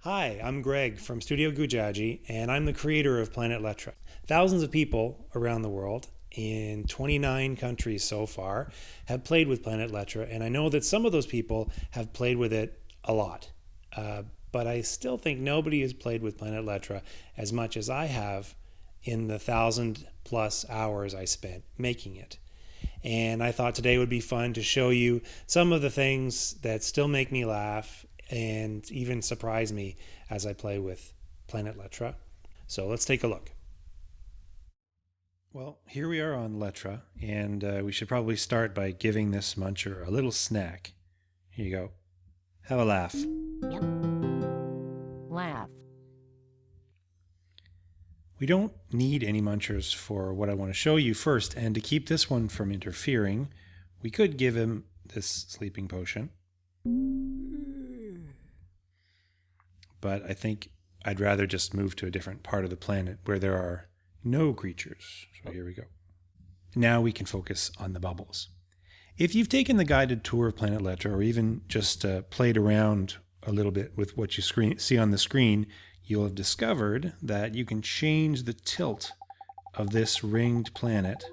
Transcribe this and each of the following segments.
Hi, I'm Greg from Studio Gujaji, and I'm the creator of Planet Lettra. Thousands of people around the world, in 29 countries so far, have played with Planet Lettra, and I know that some of those people have played with it a lot. But I still think nobody has played with Planet Lettra as much as I have in the 1,000+ hours I spent making it. And I thought today would be fun to show you some of the things that still make me laugh and even surprise me as I play with Planet Lettra. So let's take a look. Well, here we are on Lettra, and we should probably start by giving this muncher a little snack. Here you go. Have a laugh. Laugh. We don't need any munchers for what I want to show you first, and to keep this one from interfering, we could give him this sleeping potion. But I think I'd rather just move to a different part of the planet where there are no creatures. So here we go. Now we can focus on the bubbles. If you've taken the guided tour of Planet Lettra, or even just played around a little bit with what you see on the screen, you'll have discovered that you can change the tilt of this ringed planet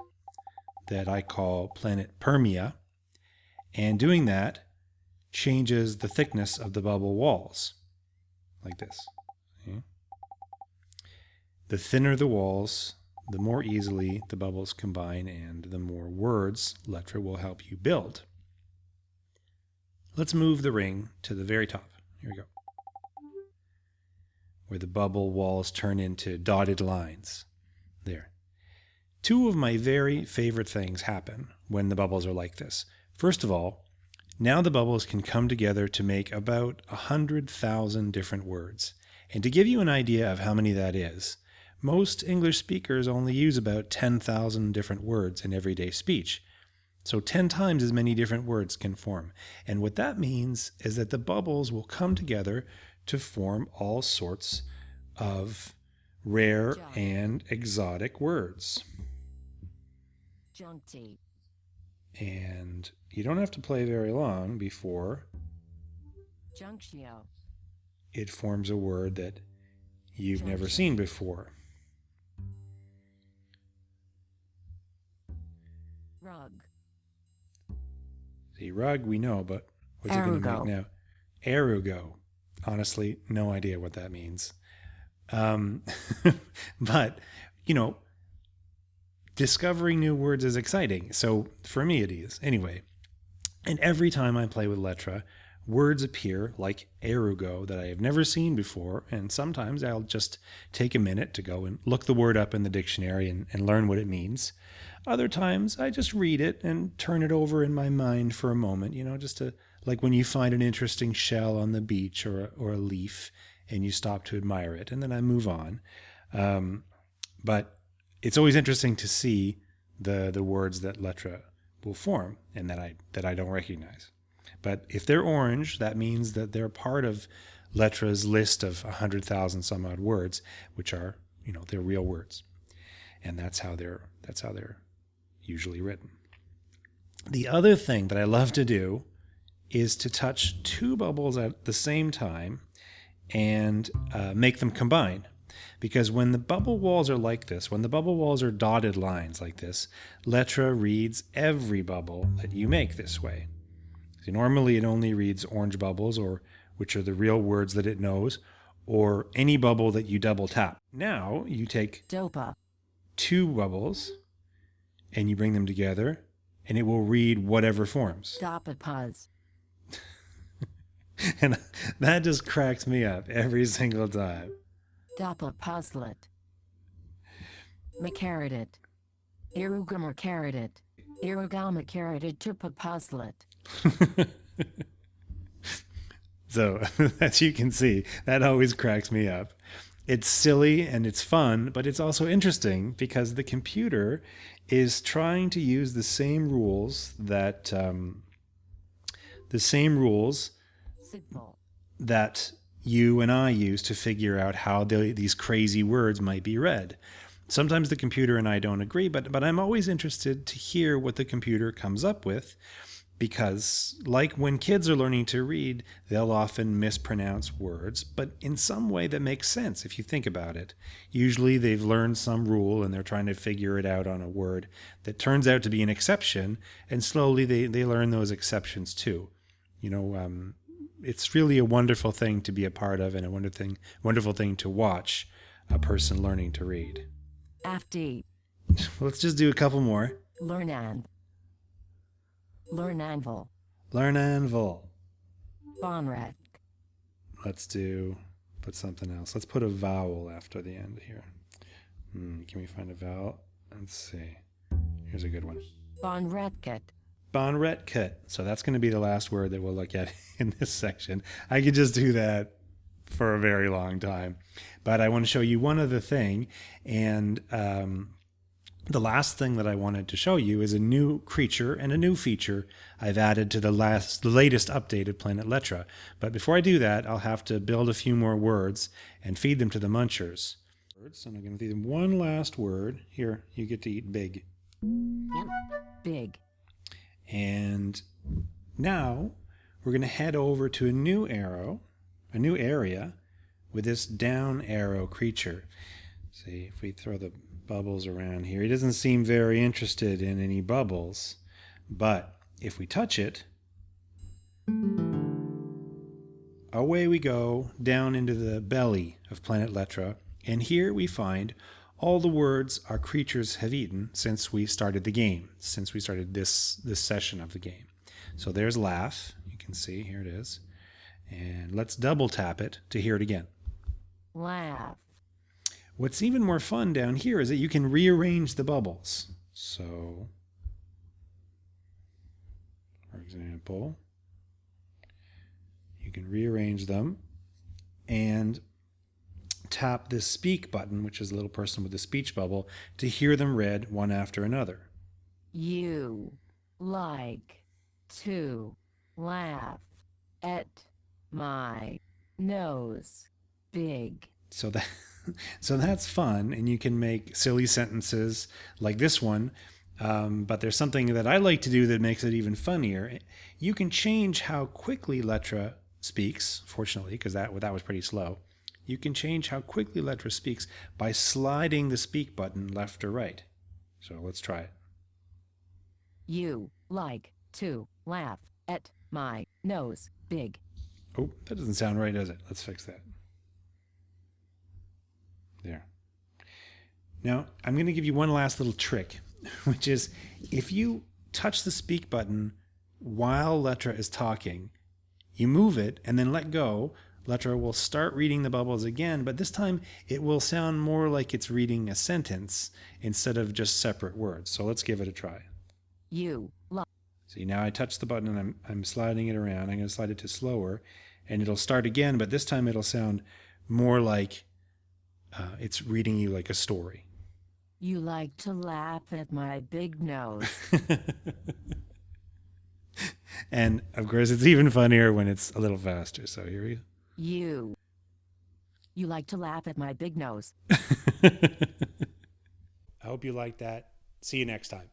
that I call Planet Permia. And doing that changes the thickness of the bubble walls. Like this. Okay. The thinner the walls, the more easily the bubbles combine, and the more words Lettra will help you build. Let's move the ring to the very top. Here we go. Where the bubble walls turn into dotted lines. There. Two of my very favorite things happen when the bubbles are like this. First of all, now the bubbles can come together to make about 100,000 different words. And to give you an idea of how many that is, most English speakers only use about 10,000 different words in everyday speech. So 10 times as many different words can form. And what that means is that the bubbles will come together to form all sorts of rare and exotic words. Juncty. And you don't have to play very long before Junctio. it forms a word that you've never seen before. Rug. See, rug we know, but what's it going to make now? Erugo. Honestly, no idea what that means. But, you know, discovering new words is exciting. So for me it is. Anyway, and every time I play with Lettra, words appear like erugo that I have never seen before, and sometimes I'll just take a minute to go and look the word up in the dictionary and learn what it means. Other times I just read it and turn it over in my mind for a moment, you know, just to, like when you find an interesting shell on the beach or a leaf and you stop to admire it, and then I move on. But it's always interesting to see the words that Lettra will form and that I don't recognize. But if they're orange, that means that they're part of Lettra's list of 100,000 some odd words, which are, you know, they're real words. And that's how they're usually written. The other thing that I love to do is to touch two bubbles at the same time and make them combine. Because when the bubble walls are like this, when the bubble walls are dotted lines like this, Lettra reads every bubble that you make this way. So normally it only reads orange bubbles, or which are the real words that it knows, or any bubble that you double tap. Now you take Dopa. two bubbles and you bring them together, and it will read whatever forms. Dopapuz. And that just cracks me up every single time. Doppelpuzzlet. Macaridit. Irugamacaridit. Irugamacaridit tupapuzzlet. So, as you can see, that always cracks me up. It's silly and it's fun, but it's also interesting because the computer is trying to use the same rules that that you and I use to figure out how these crazy words might be read. Sometimes the computer and I don't agree, but I'm always interested to hear what the computer comes up with, because, like when kids are learning to read, they'll often mispronounce words, but in some way that makes sense if you think about it. Usually they've learned some rule and they're trying to figure it out on a word that turns out to be an exception, and slowly they learn those exceptions too. It's really a wonderful thing to be a part of, and a wonderful thing to watch a person learning to read. FD. Let's just do a couple more. Learn anvil. Learn anvil. Bonrek. Let's put something else. Let's put a vowel after the end here. Can we find a vowel? Let's see. Here's a good one. Bonretket. Bonretket. So that's going to be the last word that we'll look at in this section. I could just do that for a very long time. But I want to show you one other thing. And the last thing that I wanted to show you is a new creature and a new feature I've added to the latest updated Planet Lettra. But before I do that, I'll have to build a few more words and feed them to the munchers. And I'm going to feed them one last word. Here, you get to eat big. Big. And now we're going to head over to a new area with this down arrow creature. See, if we throw the bubbles around here, he doesn't seem very interested in any bubbles, but if we touch it, away we go down into the belly of Planet Lettra, and here we find all the words our creatures have eaten since we started the game, since we started this session of the game. So there's laugh, you can see, here it is. And let's double tap it to hear it again. Laugh. What's even more fun down here is that you can rearrange the bubbles. So, for example, you can rearrange them and tap this speak button, which is a little person with the speech bubble, to hear them read one after another. You like to laugh at my nose big. So that's fun, and you can make silly sentences like this one, but there's something that I like to do that makes it even funnier. You can change how quickly Lettra speaks, fortunately, because that was pretty slow. You can change how quickly Lettra speaks by sliding the speak button left or right. So let's try it. You like to laugh at my nose big. Oh, that doesn't sound right, does it? Let's fix that. There. Now, I'm going to give you one last little trick, which is if you touch the speak button while Lettra is talking, you move it and then let go, Lettra will start reading the bubbles again, but this time it will sound more like it's reading a sentence instead of just separate words. So let's give it a try. You like. See, now I touch the button and I'm sliding it around. I'm going to slide it to slower, and it'll start again, but this time it'll sound more like it's reading you like a story. You like to laugh at my big nose. And of course, it's even funnier when it's a little faster. So here we go. You like to laugh at my big nose. I hope you liked that. See you next time.